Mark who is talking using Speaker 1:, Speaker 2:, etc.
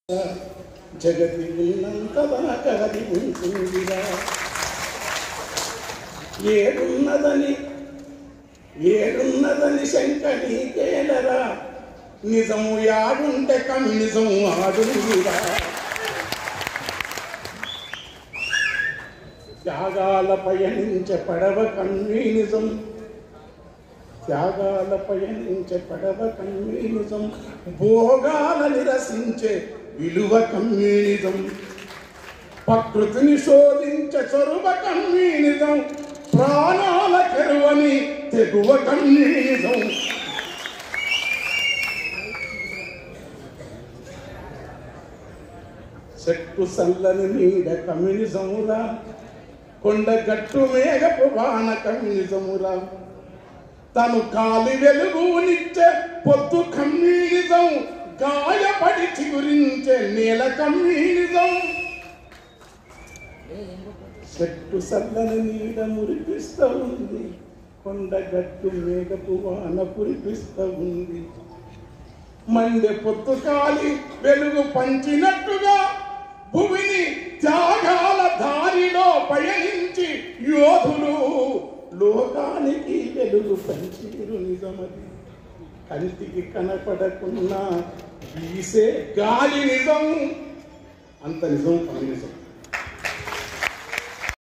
Speaker 1: జగతి ఉన్నంతదాకా అది ఉంటుందిరా. ఏడున్నదని శంక నీకేలరా, నిజము యాడుంటే కమ్యూనిజం ఆడుందిరా. త్యాగాల పయనించే పడవ కమ్యూనిజం, త్యాగాల పయనించే పడవ కమ్యూనిజం, భోగాల నిరసించే విలువ కమ్యూనిజం, ప్రకృతిని శోధించే చొరువ కమ్యూనిజం, ప్రాణాల కెరువని తెగువ కమ్యూనిజం. చెట్టు సల్లని నీడ కమ్యూనిజమురా, కొండ గట్టు మేఘపు వాన కమ్యూనిజమురా, తను కాలి వెలుగునిచ్చే పొద్దు కమ్యూనిజం, గాయపడి చిగురించే నేల కమ్యూనిజం. చెట్టు సల్లని నీడ మురిపిస్తూ ఉంది, కొండ గట్టు మేఘపు వాన కురిపిస్తూ ఉంది, మండే పొత్తు కాలి వెలుగు పంచినట్టుగా భూమిని త్యాగాల దారిలో పయనించి యోధులు లోకానికి వెలుగు పంచిరు. నిజమది కంటికి కనపడకున్నా వీసే గాలి నిజం, అంత నిజం కమ్యూనిజం.